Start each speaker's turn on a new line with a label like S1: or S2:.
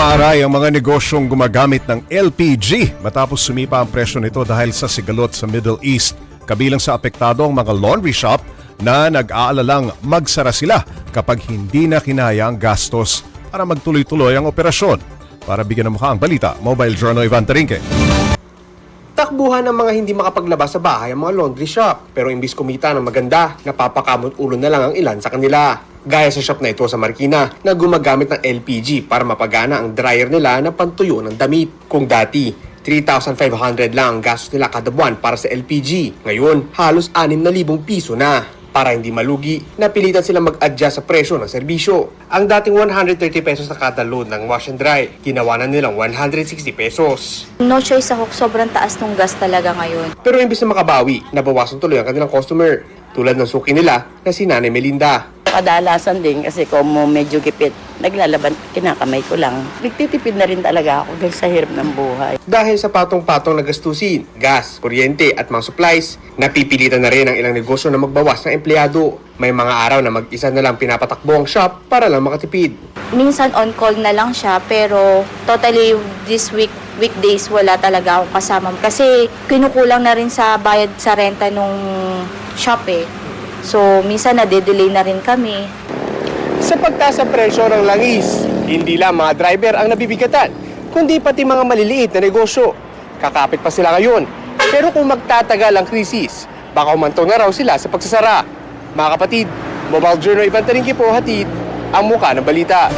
S1: Umaaray ang mga negosyong gumagamit ng LPG matapos sumipa ang presyo nito dahil sa sigalot sa Middle East. Kabilang sa apektado ang mga laundry shop na nag-aalalang magsara sila kapag hindi na kinaya ang gastos para magtuloy-tuloy ang operasyon. Para bigyan ng mukha ang balita, Mobile Journal Ivan Tarinque.
S2: Takbuhan ng mga hindi makapaglabas sa bahay ang mga laundry shop. Pero imbis kumita ng maganda, napapakamot ulo na lang ang ilan sa kanila. Gaya sa shop na ito sa Marikina na gumagamit ng LPG para mapagana ang dryer nila na pantuyo ng damit. Kung dati, 3,500 lang ang gastos nila kada buwan para sa LPG. Ngayon, halos 6,000 piso na. Para hindi malugi, napilitan silang mag-adjust sa presyo ng serbisyo. Ang dating 130 pesos na kada load ng wash and dry, ginawa na nilang 160 pesos.
S3: No choice ako, sobrang taas ng gas talaga ngayon.
S2: Pero imbis na makabawi, nabawasan tuloy ang kanilang customer. Tulad ng suki nila na si Nanay Melinda.
S4: Kadalasan din kasi kung medyo gipit, naglalaban, kinakamay ko lang. Nagtitipid na rin talaga ako dahil sa hirap ng buhay.
S2: Dahil sa patong-patong na gastusin, gas, kuryente at mga supplies, napipilitan na rin ang ilang negosyo na magbawas ng empleyado. May mga araw na mag-isa na lang pinapatakbo ang shop para lang makatipid.
S3: Minsan on call na lang siya pero totally this weekdays wala talaga ako kasama. Kasi kinukulang na rin sa bayad sa renta nung shop eh. So minsan nade-delay na rin kami.
S2: Sa pagtaas sa presyo ng langis, hindi lang mga driver ang nabibigatan, kundi pati mga maliliit na negosyo. Kakapit pa sila ngayon. Pero kung magtatagal ang krisis, baka umantong na raw sila sa pagsasara. Mga kapatid, Mobile Journal Ivan Tarinque po hatid ang muka ng balita.